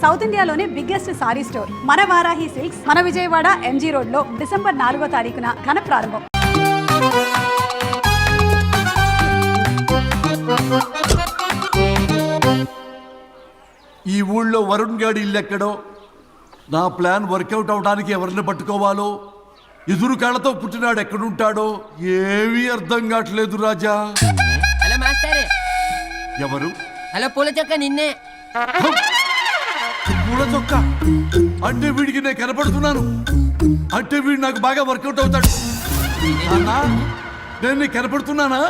South ఇండియాలోనే biggest sorry store మన Varahi silks మన విజయవాడ ఎంజీ రోడ్ లో డిసెంబర్ 4వ తారీఖున ఘన ప్రారంభం. ఈ ఊళ్ళో వరుణ్ గాడి ఇల్లు ఎక్కడో, నా ప్లాన్ వర్కౌట్ అవడానికి ఎవరిని పట్టుకోవాలో, ఎదురు కాళ్ళతో పుట్టినాడు ఎక్కడుంటాడో ఏమీ అర్థం కావట్లేదు రాజా. Hello master. ఎవరు? హలో పూల చొక్క నిన్నే. పూల చొక్క అంటే వీడికి నేను కనపడుతున్నాను, అంటే వీడు నాకు బాగా వర్కౌట్ అవుతాడు. నాన్నా, నేను నీకు కనపడుతున్నానా?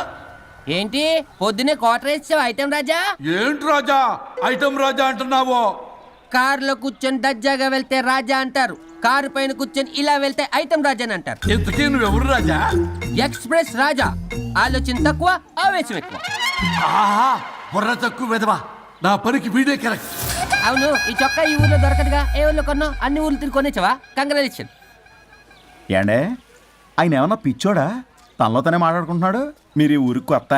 ఏంటి పొద్దునే క్వార్టర్ ఇచ్చావు ఐటమ్ రాజా? ఏంటి రాజా ఐటమ్ రాజా అంటున్నావో? కారులో కూర్చొని దర్జాగా వెళ్తే రాజా అంటారు, కారు పైన కూర్చొని ఇలా వెళ్తే ఐటమ్ రాజా అని అంటారు. ఇంతకీ నువ్వెవరు రాజా? ఎక్స్ప్రెస్ రాజా. ఆలోచన తక్కువ, ఆవేశం ఎక్కువ. ఆహా, బుర్ర తక్కువ వెదవా, నా పనికి వీడే కరెక్ట్. అవును, ఈ చొక్కా ఈ ఊర్లో దొరకదుగా, ఏ ఊర్లో కొన్నావు? అన్ని ఊర్లు తిరిగి కొనేచ్చావా? కంగ్రాచులేషన్. ఏండే ఆయన ఏమన్నా పిచ్చోడా? తనలో తనే మాట్లాడుకుంటున్నాడు. మీరు ఈ ఊరికి కొత్త,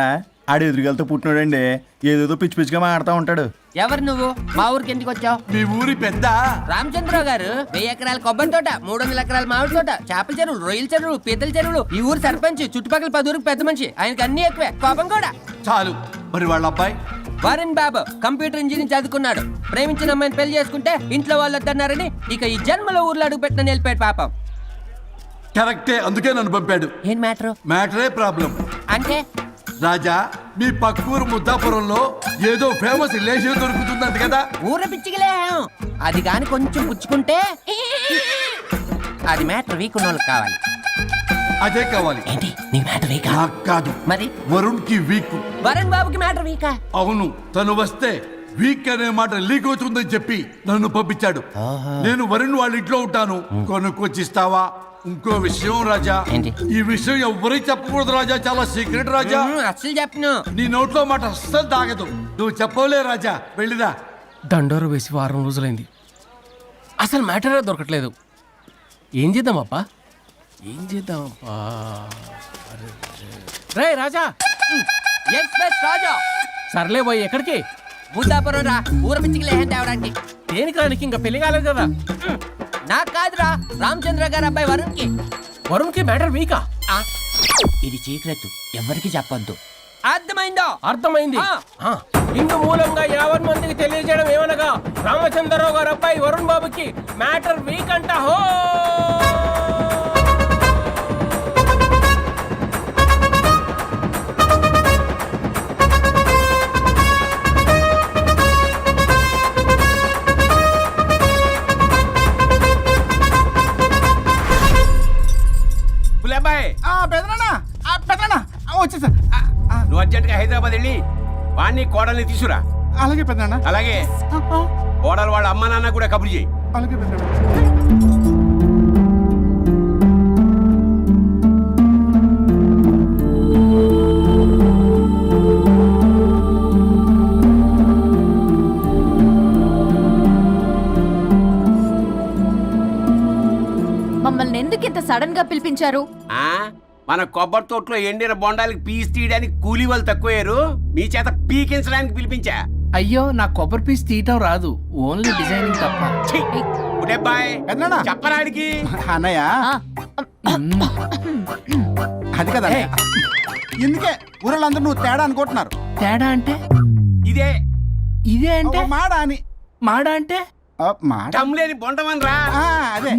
ఆడు ఎదురుగలతో పుట్టినాడండి, ఏదేదో పిచ్చి పిచ్చిగా మాట్లాడుతూ ఉంటాడు. ఎవరు నువ్వు? మా ఊరికి ఎందుకు వచ్చావు? మీ ఊరి పెద్ద రామచంద్రరావు గారు 1000 ఎకరాల కొబ్బరి తోట, 300 ఎకరాల మామిడి తోట, చేపల చెరువులు, రొయ్యల చెరువులు, పీతల చెరువులు. ఈ ఊరు సర్పంచ్, చుట్టుపక్కల 10 ఊరికి పెద్ద మనిషి. ఆయనకి అన్ని ఎక్కువే, కోపం కూడా. చాలు. మరి వాళ్ళ అబ్బాయి వరుణ్ బాబు కంప్యూటర్ ఇంజనీరింగ్ చదువుకున్నాడు. ప్రేమించిన అమ్మాయిని పెళ్లి చేసుకుంటే ఇంట్లో వాళ్ళు వద్దన్నారని ఇక ఈ జన్మలో ఊర్లో అడుగు పెట్టిన నిలిపాడు పాపం. కరెక్టే, అందుకే నన్ను పంపాడు. ఏం మ్యాటర్? మ్యాటరే ప్రాబ్లం. అంటే రాజా, మీ పక్కూరు ముద్దాపురంలో ఏదో ఫేమస్ రిలేషన్ దొరుకుతుందంట కదా? ఊర పిచ్చికిలే, అది కాని కొంచెం పుచ్చుకుంటే అది మ్యాటర్ వీక్ ఉన్న వాళ్ళకి కావాలి. అదే కావాలి. ఏంటి నీ మ్యాటర్ వీకా? నాకు కాదు, మరి వరుణ్ కి వీక్. వరుణ్ బాబుకి మ్యాటర్ వీకా? అవును, తను వస్తే వీక్ అనే మాట లీక్ అవుతుందని చెప్పి నన్ను పంపించాడు. నేను వరుణ్ వాళ్ళ ఇంట్లో ఉంటాను, కొనుక్కొచ్చిస్తావా? ఇంకో విషయం రాజా, ఏంటి? ఈ విషయం ఎవరికి చెప్పకూడదు రాజా, చాలా సీక్రెట్ రాజా. అస్సలు చెప్పను. నీ నోట్లో మాట అస్సలు తాగదు. నువ్వు చెప్పవలే రాజా, వెళ్ళిదా. దండోరు వేసి వారం రోజులైంది, అసలు మ్యాటరే దొరకట్లేదు. ఏం చేద్దామప్పా? రే రాజా. ఎక్స్ప్రెస్ రాజా. సర్లే పోయి ఎక్కడికి? బుద్ధాపురం రా, ఊర పిచ్చికిలే తేవడానికి. దేనికి రానికి? ఇంకా పెళ్లి కాలేదు కదా. నాకు కాదురా, రామచంద్ర గారు అబ్బాయి వరుణ్ కి. వరుణ్ కి మ్యాటర్ వీకా? ఇది సీక్రెట్, ఎవరికి చెప్పొద్దు. అర్థమైందో? అర్థమైంది. ఇందు మూలంగా 50 మందికి తెలియజేయడం ఏమనగా, రామచంద్రరావు గారు అబ్బాయి వరుణ్ బాబుకి మ్యాటర్ వీక్ అంట. హో వచ్చేసా. నువ్వు అర్జెంట్ గా హైదరాబాద్ వెళ్ళి వాణ్ణి కోడల్ని తీసుకురా. అలాగే పెద్దనా. అలాగే కోడలు వాళ్ళ అమ్మ నాన్న కూడా కబురు చేయి. అలాగే పెద్దనా. మమ్మల్ని ఎందుకు ఇంత సడన్ గా పిలిపించారు? మన కొబ్బరి తోటలో ఎండిన బొండాలకి పీస్ తీయడానికి కూలీ వాళ్ళు తక్కువయ్యారు, మీ చేత పీకించడానికి పిలిపించా. అయ్యో, నా కొబ్బరి పీస్ తీయటం రాదు, ఓన్లీ డిజైనింగ్ తప్ప. చెప్పరాడికి అన్నయ్య అది కదా, ఎందుకే ఊరలందరూ నువ్వు తేడా అనుకుంటున్నారు. తేడా అంటే ఇదే ఇదే అంటే మాడ అని. మాడ అంటే టమ్లేని బొండమని రా. అదే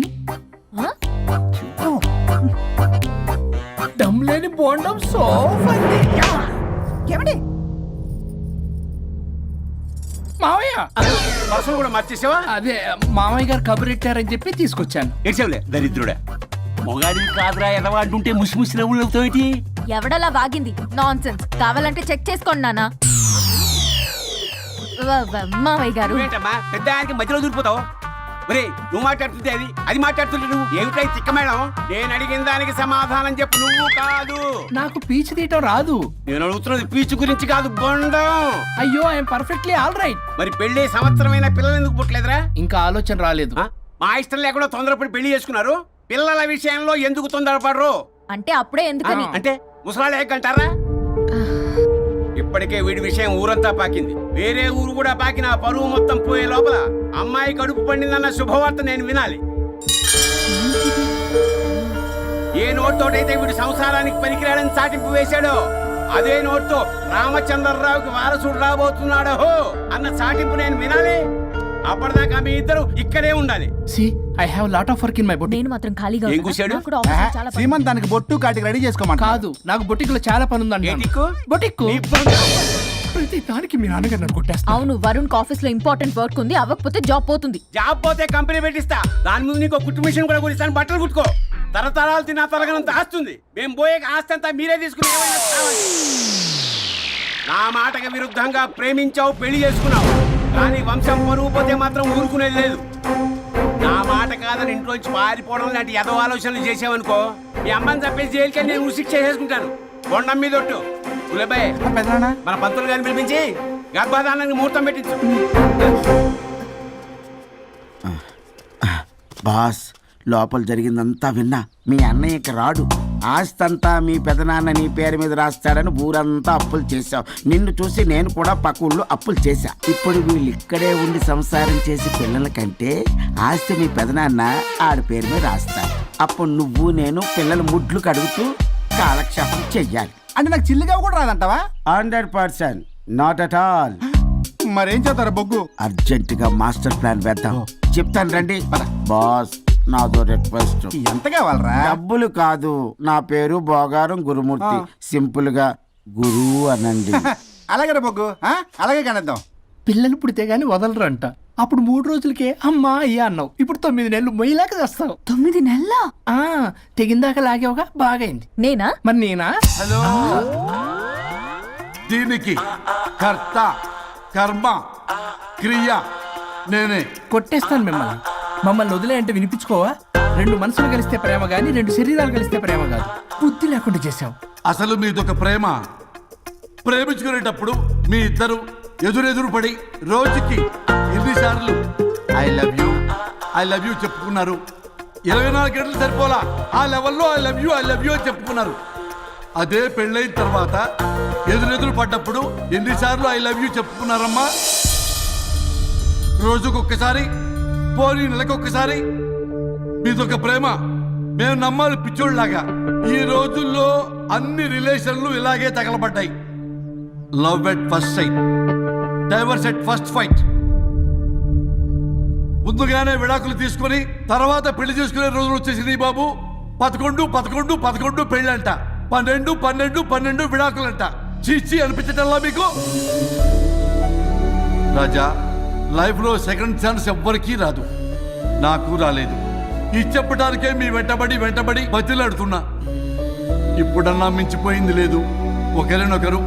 దమ్లేని బోండం సోఫా. ఏమండి మావయ్య, పర్సలు కూడా మర్చేసావా? అదే మామయ్య గారు కబురెట్టారని చెప్పి తీసుకొచ్చాను. ఏడ్చావులే దరిద్రుడా. మొగాడిని కాదురా ఎదవా అంటుంటే ముసి ముసి నవ్వులు అవుతావేటి? ఎవడలా వాగింది? నాన్సెన్స్. కావాలంటే చెక్ చేసుకోండి నాన్న. మామయ్య గారు ఏంటమ్మా పెద్ద ఆయనకి మధ్యలో దూరిపోతావు? ఒరే, నువ్వు మాట్లాడుతుంటే అది మాట్లాడుతుంటే నువ్వు ఏమిటై తిక్క మేడం? నేను అడిగిన దానికి సమాధానం చెప్పు, నువ్వు కాదు. నాకు పీచు తీయటం రాదు. నేను అడుగుతున్నది పీచు గురించి కాదు, బొండం. అయ్యో, ఐఎమ్ పర్ఫెక్ట్లీ ఆల్ రైట్. మరి పెళ్లి సంవత్సరమైన పిల్లలు ఎందుకు పుట్టలేదురా? ఇంకా ఆలోచన రాలేదు. మా ఇష్టం లేకుండా తొందరపడి పెళ్లి చేసుకున్నారు. పిల్లల విషయంలో ఎందుకు తొందరపడరు? అంటే అప్పుడే ఎందుకని? అంటే ముసలాళ్ళు ఏకంటారా? ఇప్పటికే వీడి విషయం ఊరంతా పాకింది. వేరే ఊరు కూడా పాకిన ఆ పరువు మొత్తం పోయే లోపల అమ్మాయి కడుపు పండిందన్న శుభవార్త నేను వినాలి. ఏ నోట్తోటైతే వీడు సంసారానికి పనికిరాడని చాటింపు వేశాడో అదే నోట్తో రామచంద్రరావుకి వారసుడు రాబోతున్నాడో అన్న చాటింపు నేను వినాలి. అప్పటిదాకా మీ ఇద్దరు ఇక్కడే ఉండాలి. I have lot of work in my boutique. నేను మాత్రం ఖాళీగా ఏం ఉన్నా. కూశాడు? నాకు కూడా ఆఫీస్లో చాలా పని. సీమంత్ దానికి బొట్టు కాటికి రెడీ చేసుకోమంట. కాదు, నాకు బొటిక్ లో చాలా పని ఉందండి. ఏటిక్కు? బొటిక్ నీ బంధు. ప్రతి దానికి మీ నాన్నగారు నన్ను కొట్టేస్తా. అవును, వరుణ్ ఆఫీస్ లో ఇంపార్టెంట్ వర్క్ ఉంది, అవ్వకపోతే జాబ్ పోతుంది. జాబ్ పోతే కంపెనీ పెట్టిస్తా. దాని ముందు నీకు కుట్టు మిషన్ కూడా కొనిస్తాను. బట్టలు కుట్టుకో. తరతరాలు తిన్నా తరగనంత ఆస్తుంది. మేము పోయే ఆస్తి అంతా మీరే తీసుకుని ఏమైనా కావాలి. నా మాటకి విరుద్ధంగా ప్రేమించావు, పెళ్లి చేసుకున్నావు. కానీ వంశం పరువు పోతే మాత్రం ఊరుకునేది లేదు. నా మాట కాదని ఇంట్లోంచి పారిపోవడం లాంటి ఎదో ఆలోచనలు చేసావనుకో, మీ అమ్మని చంపేసి జైలుకి నేను ఉసిక్ చేసేసుకుంటాను. కొండం మీద ఒట్టు. ఉలబాయ్, పెద్దనా మన పంతులు గారిని పిలిపించి గర్భధానానికి ముహూర్తం పెట్టించు. బాస్, లోపల జరిగిందంతా విన్నా. మీ అన్నయ్యకి రాడు, ఆస్తంతా మీ పెదనాన్న నీ పేరు మీద రాస్తాడని ఊరంతా అప్పులు చేశావు. నిన్ను చూసి నేను కూడా పక్క ఊళ్ళో అప్పులు చేశా. ఇప్పుడు వీళ్ళు ఇక్కడే ఉండి సంసారం చేసి పిల్లల కంటే ఆస్తి మీ పెదనాన్న ఆడి పేరు మీద రాస్తాడు. అప్పుడు నువ్వు నేను పిల్లల ముడ్లు కడుగుతూ కాలక్షేపం చెయ్యాలి. అంటే నాకు చిల్లిగా కూడా రాదంటావా? 100% నాట్ అట్ ఆల్. మరేం చేస్తారా బొగ్గు? అర్జెంటుగా మాస్టర్ ప్లాన్ వేద్దాం. చెప్తాను రండి. బాస్, నాదో రిక్వెస్ట్. ఎంత కావాలరా? డబ్బులు కాదు, నా పేరు బోగారం గురుమూర్తి. సింపుల్ గా గురు అనండి. అలాగే బొగ్గు, అలాగే కనేద్దాం. పిల్లలు పుడితే గానీ వదలరు అంట. అప్పుడు 3 రోజులకే అమ్మా అయ్యా అన్నావు. ఇప్పుడు 9 నెలలు మొయ్యలాగా చేస్తావు. 9 నెలల తెగిందాక లాగేవగా బాగైంది. నేనా? మరి నేనా? హలో, దీనికి కర్త కర్మ క్రియ నేనే. కొట్టేస్తాను మిమ్మల్ని. మమ్మల్ని వదిలే అంటే వినిపించుకోవా? 2 మనసులు కలిస్తే ప్రేమ గాని 2 శరీరాలు కలిస్తే ప్రేమ కాదు. బుద్ధి లేకుండా చేసావు. అసలు మీదొక ప్రేమ. ప్రేమించుకునేటప్పుడు మీ ఇద్దరు ఎదురెదురు పడి రోజుకి ఎన్నిసార్లు ఐ లవ్ యూ చెప్పుకున్నారు? 24 గంటలు సరిపోలా. ఆ లెవెల్లో ఐ లవ్ యూ అని చెప్పుకున్నారు. అదే పెళ్ళైన తర్వాత ఎదురెదురు పడ్డప్పుడు ఎన్నిసార్లు ఐ లవ్ యూ చెప్పుకున్నారమ్మా? రోజుకొక్కసారి, పోనీ నెలకొక్కసారి. మీదొక ప్రేమ. మేము నమ్మాలి పిచ్చోళ్ళలాగా. ఈ రోజుల్లో అన్ని రిలేషన్లు ఇలాగే తగలబడ్డాయి. Love at first sight, divorce at first fight. ముందుగానే విడాకులు తీసుకొని తర్వాత పెళ్లి చేసుకునే రోజులు వచ్చేసింది బాబు. 11 పెళ్ళంట, 12 విడాకులంట. చీచి అనిపించటల్లా మీకు? రాజా, లైఫ్ లో సెకండ్ ఛాన్స్ ఎవ్వరికీ రాదు. నాకు రాలేదు. ఈ చెప్పడానికే మీ వెంటబడి బతిలాడుతున్నా. ఇప్పుడన్నా మించిపోయింది లేదు. ఒకరినొకరు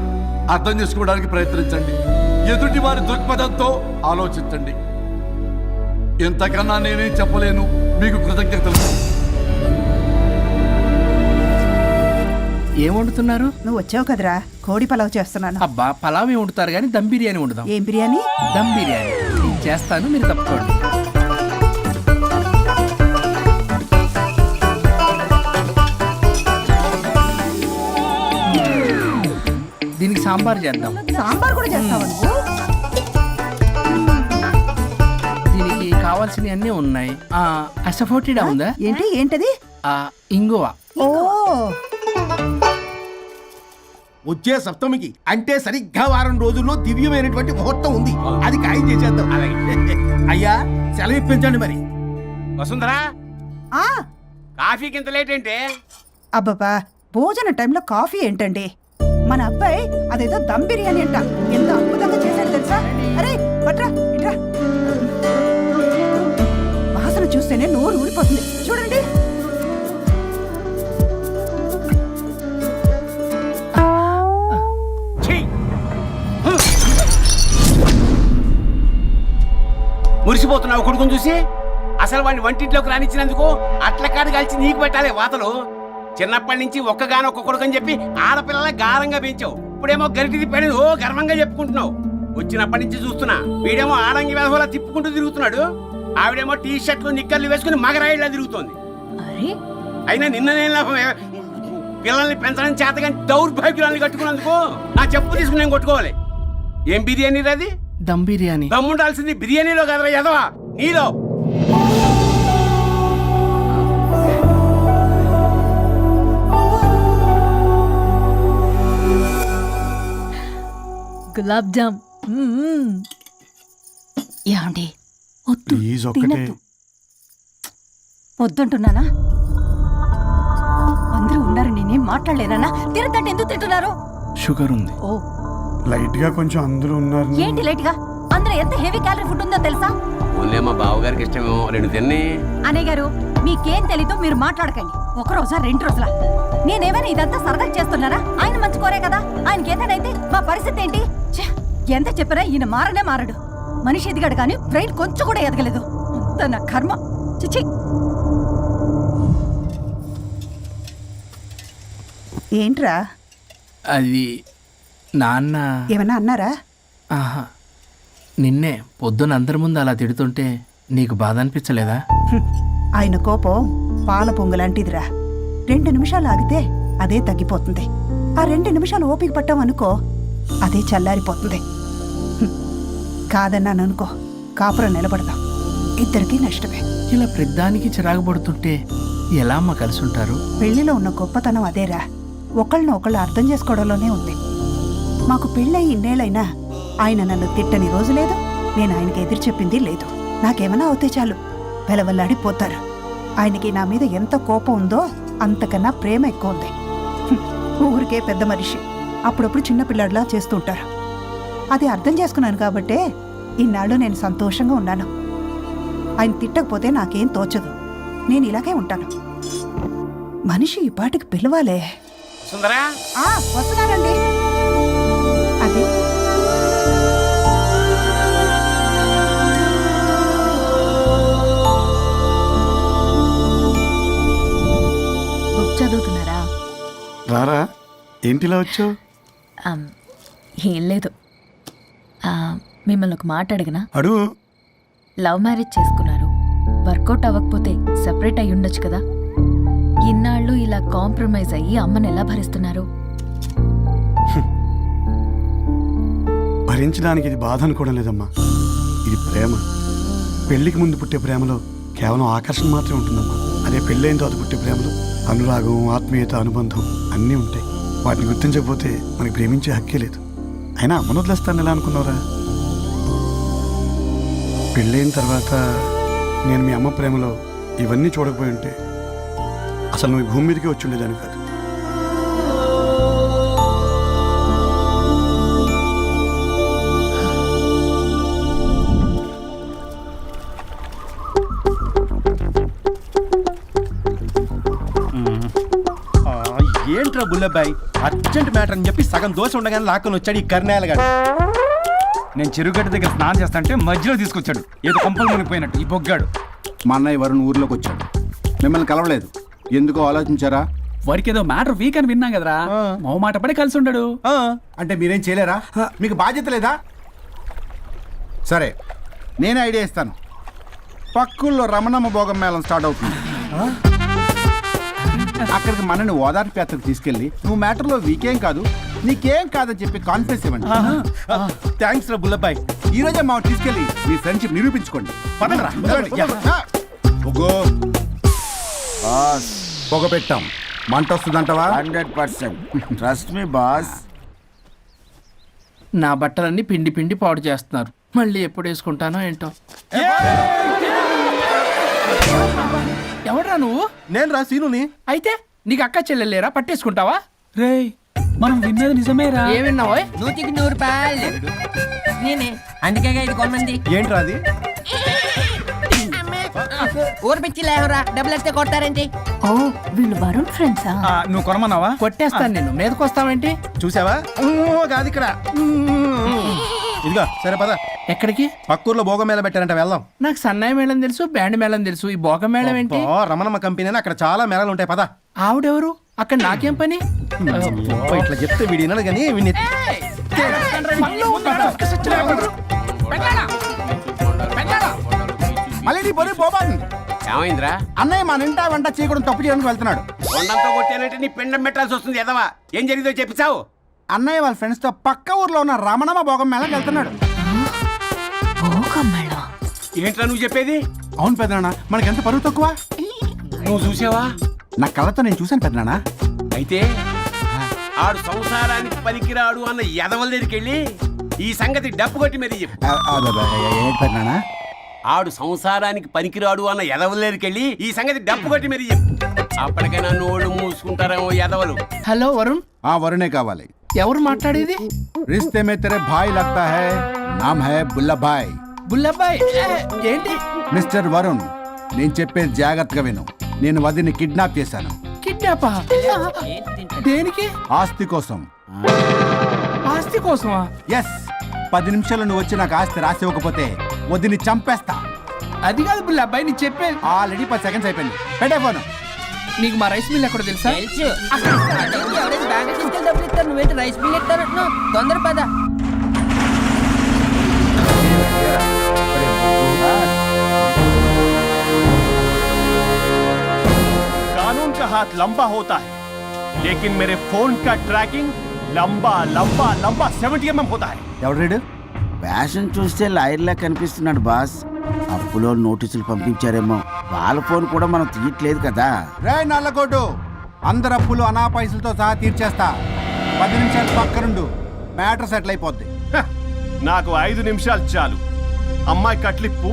అర్థం చేసుకోవడానికి ప్రయత్నించండి. ఎదుటి వారి దృక్పథంతో ఆలోచించండి. ఎంతకన్నా నేనేం చెప్పలేను. మీకు కృతజ్ఞతలు. ఏం వండుతున్నారు? నువ్వు వచ్చావు కదరా, కోడి పలావ్ చేస్తున్నాను. అబ్బా, పలావ్ ఏం వండుతారు కానీ దమ్ బిర్యానీ వండుదాం. ఏం బిర్యానీ? దమ్ బిర్యానీ నేను చేస్తాను, మీరు తప్పుకోండి. దీనికి సాంబార్ చేద్దాం. సాంబార్ కూడా చేస్తావా నువ్వు? దీనికి కావాల్సినవి అన్నీ ఉన్నాయి. అసఫోటిడా ఉందా? ఏంటది? ఇంగువ. ఓ, వచ్చే సప్తమికి అంటే సరిగ్గా వారం రోజుల్లో దివ్యమైనటువంటి ముహూర్తం ఉంది. అది ఖాయం చేసేద్దాం. అయ్యా, సెలవు ఇప్పించండి మరి. వసుంధరా, ఆ, కాఫీకి ఇంత లేట్ ఏంటే? అబ్బబ్బా, భోజన టైంలో కాఫీ ఏంటండి? మన అబ్బాయి అదేదో దమ్ బిర్యానీ అంట, ఎంత అద్భుతంగా చేశాడు తెలుసా? అరే పట్రా, ఇట్రా. వాసన చూస్తేనే నోరు ఊరిపోతుంది. చూడండి. మురిసిపోతున్నావు కొడుకుని చూసి? అసలు వాడిని వంటింట్లోకి రానిచ్చినందుకు అట్ల కాడు కలిసి నీకు పెట్టాలి వాతలు. చిన్నప్పటి నుంచి ఒక్కగానొక్క కొడుకు అని చెప్పి ఆడపిల్లల గారంగా పెంచావు. ఇప్పుడేమో గరిటి తిప్పాడు ఓ గర్వంగా చెప్పుకుంటున్నావు. వచ్చినప్పటి నుంచి చూస్తున్నా, వీడేమో ఆడంగి వెధవలా తిప్పుకుంటూ తిరుగుతున్నాడు. ఆవిడేమో టీ షర్ట్లు నిక్కర్లు వేసుకుని మగరాయిలా తిరుగుతోంది. అయినా నిన్న నేను లాభం. పిల్లల్ని పెంచడం చేతగా దౌర్భాగ్యాన్ని కట్టుకున్నందుకు నా చెప్పు తీసుకుని నేను కొట్టుకోవాలి. ఏం బిర్యానీ అది? దమ్ బిర్యానీ. దమ్ముండాల్సింది బిర్యానీలో కదరా ఎదవా, నీలో. గులాబ్ జామ్. ఏమండి వద్దు, తినద్దు. వద్దంటున్నానా? అందరూ ఉన్నారు, నేనేం మాట్లాడలేనా? తినదంటే ఎందుకు తింటున్నారు? షుగర్ ఉంది. ఓ లైట్ గా కొంచెం అందరూ ఉన్నారు. ఏంటి లైట్ గా? అందులో ఎంత హెవీ క్యాలరీ ఫుడ్ ఉందో తెలుసా? ఓన్లే మా బావగారికి ఇష్టమేమో, 2 తిన్ని. అనే గారు, మీకేం తెలీదు, మీరు మాట్లాడకండి. ఒక రోజా 2 రోజులా? నేనేమైనా ఇదంతా సరదా చేస్తున్నారా? ఆయన మంచి కోరే కదా. ఆయనకి ఏదైతే మా పరిస్థితి ఏంటి? ఛే, ఎంత చెప్పినా ఈయన మారనే మారడు. మనిషి ఎదిగాడు కానీ బ్రెయిన్ కొంచెం కూడా ఎదగలేదు. అంత నా కర్మ. చిచి. ఏంట్రా? అది నాన్న. ఏమన్నా అన్నారా? ఆహా, నిన్నే పొద్దున అందరి ముందు అలా తిడుతుంటే నీకు బాధ అనిపించలేదా? ఆయన కోపం పాల పొంగులాంటిదిరా. 2 నిమిషాలు ఆగితే అదే తగ్గిపోతుంది. ఆ 2 నిమిషాలు ఓపిక పట్టామనుకో, అదే చల్లారిపోతుంది. కాదన్నాననుకో, కాపురం నిలబడదాం. ఇద్దరికీ నష్టమే. ఇలా ప్రతిదానికి చిరాకు పడుతుంటే ఎలా అమ్మ కలిసి ఉంటారు? పెళ్లిలో ఉన్న గొప్పతనం అదేరా. ఒకళ్ళని ఒకళ్ళు అర్థం చేసుకోవడంలోనే ఉంది. మాకు పెళ్ళయి ఇన్నేళ్ళైనా ఆయన నన్ను తిట్టని రోజు లేదు, నేను ఆయనకి ఎదురు చెప్పింది లేదు. నాకేమైనా అవుతే చాలు వెలవల్లాడిపోతారు. ఆయనకి నా మీద ఎంత కోపం ఉందో అంతకన్నా ప్రేమ ఎక్కువ ఉంది. ఊరికే పెద్ద మనిషి, అప్పుడప్పుడు చిన్నపిల్లాడిలా చేస్తుంటారు. అది అర్థం చేసుకున్నాను కాబట్టే ఇన్నాళ్ళు నేను సంతోషంగా ఉన్నాను. ఆయన తిట్టకపోతే నాకేం తోచదు. నేను ఇలాగే ఉంటాను. మనిషి ఈ పాటికి పిలవాలే. సుందరా, వస్తున్నానండి. అది బుక్ చదువుతున్నారా? రారా, ఏంటిలా వచ్చావు? ఏం లేదు. మిమ్మల్ని ఒక మాట అడిగినా? అడుగు. లవ్ మ్యారేజ్ చేసుకున్నారు, వర్కౌట్ అవ్వకపోతే సెపరేట్ అయ్యి ఉండొచ్చు కదా. ఇన్నాళ్ళు ఇలా కాంప్రమైజ్ అయ్యి అమ్మని ఎలా భరిస్తున్నారు? భరించడానికి ఇది బాధ అనుకోవడం లేదమ్మా, ఇది ప్రేమ. పెళ్లికి ముందు పుట్టే ప్రేమలో కేవలం ఆకర్షణ మాత్రమే ఉంటుందమ్మా. అదే పెళ్ళైన తర్వాత పుట్టే ప్రేమలో అనురాగం, ఆత్మీయత, అనుబంధం అన్నీ ఉంటాయి. వాటిని గుర్తించకపోతే మనకి ప్రేమించే హక్కే లేదు. అయినా అమ్మను వదిలేస్తాను ఎలా అనుకున్నావురా? పెళ్ళైన తర్వాత నేను మీ అమ్మ ప్రేమలో ఇవన్నీ చూడకపోయి ఉంటే అసలు నువ్వు ఈ భూమి మీదకే వచ్చి ఉండేదాన్ని కాదు. ఏంట్రా బుల్లబ్బాయి, అర్జెంట్ మ్యాటర్ అని చెప్పి సగం దోశ ఉండగానే లాక్కొని వచ్చాడు ఈ కర్ణాయలగాడు. నేను చెరుగడ్డ దగ్గర స్నానం చేస్తాంటే మధ్యలో తీసుకొచ్చాడు, ఏదో కంపలు మునిగిపోయినట్టు ఈ బొగ్గాడు. మా అన్నయ్య వరుణ్ ఊర్లోకి వచ్చాడు, మిమ్మల్ని కలవలేదు. ఎందుకో ఆలోచించారా? వాడికి ఏదో మ్యాటర్ వీక్ అని విన్నాం కదరా, మో మాట పడి కలిసి ఉండడు. అంటే మీరేం చేయలేరా? మీకు బాధ్యత లేదా? సరే, నేనే ఐడియా ఇస్తాను. పక్కుల్లో రమణమ్మ భోగం మేళం స్టార్ట్ అవుతుంది. అక్కడికి మనని ఓదార్పు యాత్రకు తీసుకెళ్ళి నువ్వు మ్యాటర్లో వీకేం కాదు, నీకేం కాదని చెప్పి కాన్ఫిడెన్స్ ఇవ్వండి. థ్యాంక్స్ రా బుల్లబ్బాయి. ఈ రోజే మా తీసుకెళ్ళి మీ ఫ్రెండ్షిప్ నిరూపించుకోండి. పదండ్రా. పొగ పెట్టాం, మంట వస్తుందంటవా? 100%. Trust me boss. నా బట్టలన్నీ పిండి పిండి పాడు చేస్తున్నారు. మళ్ళీ ఎప్పుడు వేసుకుంటానో ఏంటో. ఎవడ్రా నువ్వు? నేను రా సీనుని. అయితే నీకు అక్క చెల్లెలేరా, పట్టేసుకుంటావా? రేయ్, మనం విన్నది నిజమేరా. ఏ విన్నావో? 100కి 100 రూపాయలు నేనే, అందుకే ఇది కొమ్మంది. ఏంట్రా అది? ఊరు పిచ్చి లేవరా, డబ్బులు వస్తే కొడతారేంటి? ఓ, వీళ్ళు వరుణ్ ఫ్రెండ్సా? నువ్వు కొనమన్నావా? కొట్టేస్తాను నిన్ను. మీదకొస్తావేంటి? చూసావా? కాదు ఇక్కడ. ఇదిగో సరే పద. ఎక్కడికి? పక్కూర్లో భోగం మేళ పెట్టారంట, వెళ్దాం. నాకు సన్నాయి మేళం తెలుసు, బ్యాండ్ మేళం తెలుసు, ఈ భోగం మేళం ఏంటి? రమణమ్మ కంపెనీ అని అక్కడ చాలా మేళాలు ఉంటాయి, పద. ఆవిడెవరు? అక్కడ నాకేం పని? ఇట్లా చెప్తే వీడి వినడు కానీ వీడిని మళ్ళీ నీ పొరి పోబాను. ఏమైందిరా? అన్నయ్య మా నింటా వెంట చేయకూడదు తప్పు చేయడానికి వెళ్తున్నాడు. కొండంతో కొట్టానంటే నీ పిండం పెట్టాల్సి వస్తుంది ఎదవా. ఏం జరిగిందో చెప్పిచావు. అన్నయ్య వాళ్ళ ఫ్రెండ్స్ తో పక్క ఊర్లో ఉన్న రమణమ్మ భోగం మేళకి వెళ్తున్నాడు. ఏంట్రా నువ్వు చెప్పేది? అవును పెద్దనాన్న, మనకి ఎంత పరువు తక్కువ. నువ్వు చూసావా? నా కళ్ళతో నేను చూశాను పెద్దనాన్న. అయితే ఆడు సంసారానికి పనికిరాడు అన్న ఎదవల దగ్గరికి వెళ్ళి ఈ సంగతి డప్పు కొట్టి మరీ చెప్పు. ఏంటి పెద్దనాన్న? ఆడు సంసారానికి పనికిరాడు అన్న ఎదవల దగ్గరికి వెళ్ళి ఈ సంగతి డప్పు కొట్టి మరీ చెప్పు. అప్పటికైనా నోళ్ళు మూసుకుంటారేమో ఎదవలు. హలో వరుణ్, ఆ వరుణే కావాలి. ఎవరు మాట్లాడేది? रिश्ते में तेरे भाई लगता है, नाम है बुल्ला भाई. బుల్లబ్బాయ్ ఏంటి? మిస్టర్ వరుణ్, నేను చెప్పేది జాగ్రత్తగా విను. నేను వదిని కిడ్నాప్ చేశాను. కిడ్నాపా? దేనికి? ఆస్తి కోసం. ఆస్తి కోసమా? ఎస్, 10 నిమిషాలు నువ్వు వచ్చి నాకు ఆస్తి రాసి ఇవ్వకపోతే వదిని చంపేస్తా. అది కాదు బుల్లబ్బాయ్, నీ చెప్పేది. ఆల్రెడీ 10 సెకండ్స్ అయిపోయింది. పెట్టే ఫోను. నీకు మా రైస్ మిల్ ఎక్కడ తెలుసా? తెలుసు. అదేంటి, ఎవరైనా బ్యాంక్ తీసుకెళ్ళి డబ్బులు ఇస్తారు, నువ్వేంటి రైస్ బిల్ ఇస్తారంటున్నావు? తొందర పద. कानून का हाथ लंबा होता है, लेकिन मेरे फोन का ट्रैकिंग लंबा लंबा लंबा 70 mm होता है. ఎవడు? ఫ్యాషన్ చూస్తే లాయర్లా కనిపిస్తున్నాడు బాస్. అప్పులో నోటీసులు పంపించారేమో. వాళ్ళ ఫోన్ కూడా మనం తీయట్లేదు కదా. రే నల్లకోటు, అందరు అప్పులు అనా పైసలతో సహా తీర్చేస్తా. 10 నిమిషాలు పక్కనుండు, మ్యాటర్ సెటిల్ అయిపోద్ది. నాకు 5 నిమిషాలు చాలు. అమ్మాయి కట్లిప్పు,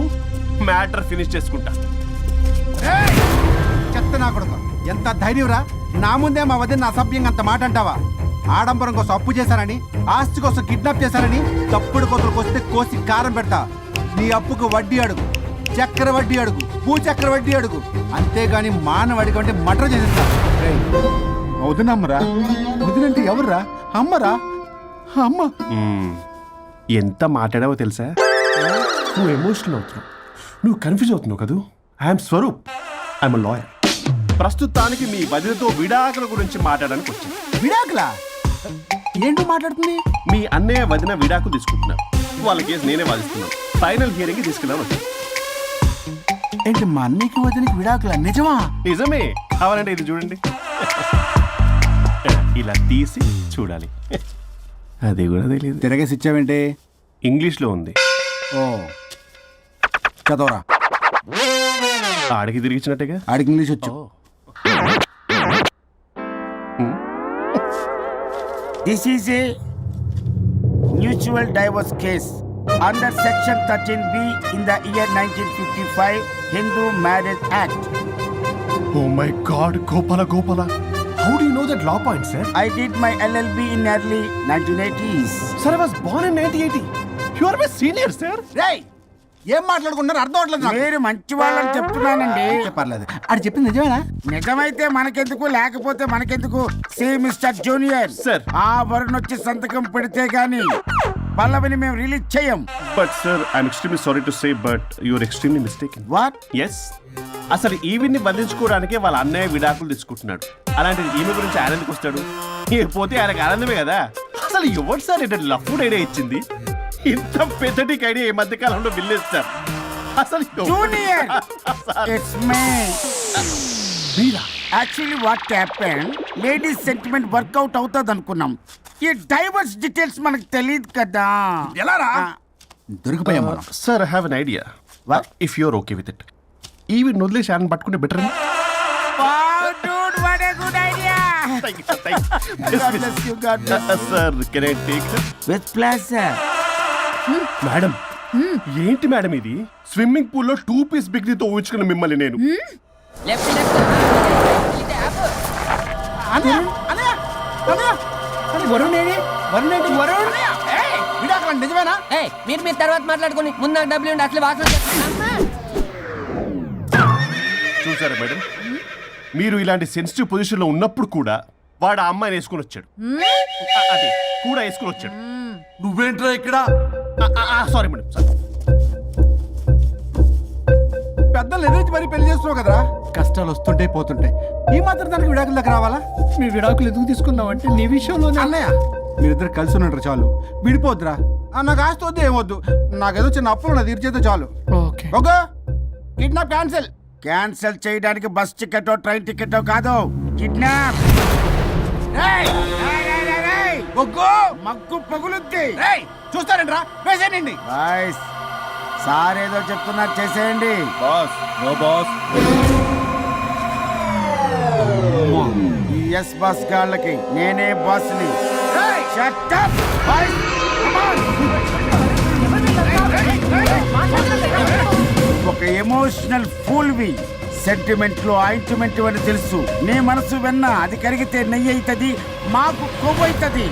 మ్యాటర్ ఫినిష్ చేసుకుంటా. చెత్త నా కొడుకు, ఎంత ధైర్యంరా! నా ముందే మా వదిన అసభ్యంగా అంత మాట అంటావా? ఆడంబరం కోసం అప్పు చేశారని, ఆస్తి కోసం కిడ్నాప్ చేశారని తప్పుడు కొతులకు వస్తే కోసి కారం పెడతా. నీ అప్పుకు వడ్డీ అడుగు, చక్కెర వడ్డీ అడుగు, చక్కెర వడ్డీ అడుగు. అంతేగాని మానవడికి అంటే మటర్ చేసేస్తా. వదినమ్మరా? వదినంటే ఎవర్రా? అమ్మరా? అమ్మ. ఎంత మాట్లాడావో తెలుసా? నువ్వు ఎమోషనల్ అవుతున్నావు, నువ్వు కన్ఫ్యూజ్ అవుతున్నావు కదూ. I'm Swaroop, I'm lawyer. ప్రస్తుతానికి మీ వదినతో విడాకుల గురించి మాట్లాడడానికి వచ్చాను. విడాకులా? ఏంటో మాట్లాడుతుంది? మీ అన్నయ్య వదిన విడాకులు తీసుకుంటున్నారు. వాళ్ళ కేసు నేనే వాదిస్తున్నాను. ఫైనల్ హియరింగ్ తీసుకెళ్ళాను. ఏంటి మా అన్నయ్యకి వదినకి విడాకులా? నిజమా? నిజమే. కావాలంటే ఇది చూడండి. ఇలా తీసి చూడాలి. అది కూడా తెలియదు. తిరగేసి ఇచ్చావేంటి? ఇంగ్లీష్లో ఉంది. ఓ, చదవరా. ఆడికి తిరిగిచ్చినట్టుగా. ఆడికి ఇంగ్లీష్ వచ్చు. This is a mutual divorce case under section 13B in the year 1955 Hindu Marriage Act. Oh my God, Gopala. How do you know that law point, sir? I did my LLB in early 1980s. Sir, I was born in 1980. You are my senior, sir. రేయ్, ఏం మాట్లాడుకున్నారు అర్థం అవట్లేదు నాకు. మీరు మంచి వాళ్ళని చెప్తున్నానండి. పర్లేదు, అది చెప్పింది నిజమేనా? నిజమైతే మనకెందుకు, లేకపోతే మనకెందుకు? See mister junior, Sir. ఆ వరుణ్ వచ్చి సంతకం పెడితే గాని పల్లవిని మేము రిలీజ్ చేయం. But sir, I'm extremely sorry to say, but you're extremely mistaken. What? Yes. అసలు ఈవిని బంధించుకోవడానికే వాళ్ళ అన్నయ్య విడాకులు తీసుకుంటున్నాడు. అలాంటిది ఈమె గురించి ఆనందకు వస్తాడు. పోతే ఆయనకు ఆనందమే కదా. అసలు ఎవరు సార్ ఏంటంటే లఫ్డ్ ఐడియా ఇచ్చింది? ఇంత పెద్దటికి ఐడియా ఈ మధ్య కాలంలో విల్లేస్తారు. అసలు జూనియర్, ఇట్స్ మీ. మీరా? Actually what happen, ladies sentiment work out అవుతుంది అనుకున్నాం. ఈ డైవర్స్ డీటెయిల్స్ మనకు తెలియదు కదా. ఎలా రా? దొరికిపోయాం మనం. Sir I have an idea. If you're okay with it, ఈవిని వదిలేసి ఆయన పట్టుకుంటే better. Sir can I take with pleasure. Madam? ఏంటి మేడం ఇది? స్విమ్మింగ్ పూల్ లో 2 పీస్ బిగ్నీతో ఊహించుకున్న మిమ్మల్ని నేను. లెఫ్ట్ ఇది యాప్. వరుణ్ ఏడి? వరుణ్ ఏంటి? వరుణ్ విడాకులా? నిజమేనా? మీరు తర్వాత మాట్లాడుకుని ముందు నాకు డబ్బులు ఉండి అసలు వాసన చూసారా మేడం, మీరు ఇలాంటి సెన్సిటివ్ పొజిషన్ లో ఉన్నప్పుడు కూడా వాడు ఆ అమ్మాయిని వేసుకుని వచ్చాడు. అదే కూడా వేసుకుని వచ్చాడు. నువ్వేంట్రా ఇక్కడ? Sorry madam, sorry. పెద్దలు ఎదురు మరి పెళ్లి చేస్తున్నావు కదరా. కష్టాలు వస్తుంటే పోతుంటాయి. ఈ మాత్రం దానికి విడాకుల దగ్గర రావాలా? మీ విడాకులు ఎందుకు తీసుకున్నావు అంటే నీ విషయంలో అన్నయ్య, మీరిద్దరు కలిసి ఉన్నట్టు చాలు, విడిపోద్దురా. నాకు ఆస్తి వద్దు, ఏమొద్దు. నాకేదో చిన్న అప్పులు నా తీర్చేదో చాలు. Okay okay, kidnap cancel. Cancel చేయడానికి బస్ టికెటో ట్రైన్ టికెటో కాదు, కిడ్నాప్ మగ్గు పగులుద్ది. చూస్తారంట్రా వేసేయండి. బాయ్స్ సార్ ఏదో చెప్తున్నారు, చేసేయండి. Boss no boss. ఈ ఎస్ బాస్ గాళ్ళకి నేనే బాస్ని. Shut up, boys. Come on. ఒక ఎమోషనల్ ఫూల్వి. సెంటిమెంట్ లో ఆయింట్మెంట్ అని తెలుసు. నీ మనసు వెన్న, అది కరిగితే నెయ్యి అవుతుంది, మాకు కొవ్వు అవుతుంది.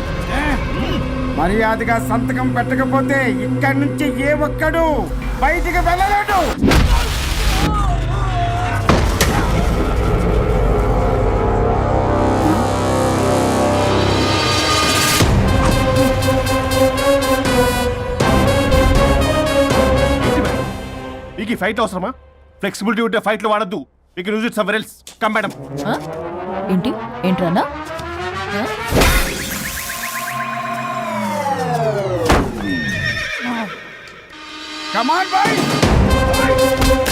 మర్యాదగా సంతకం పెట్టకపోతే ఇక్కడి నుంచి ఏ ఒక్కడు బయటికి వెళ్ళలేడు. మీకు ఈ ఫైట్ అవసరమా? ఫ్లెక్సిబిలిటీ ఉంటే ఫైట్లు వాడద్దు. You can use it somewhere else. Come madam. ఏంటి ఏంట్రన్నా? Come on, boys.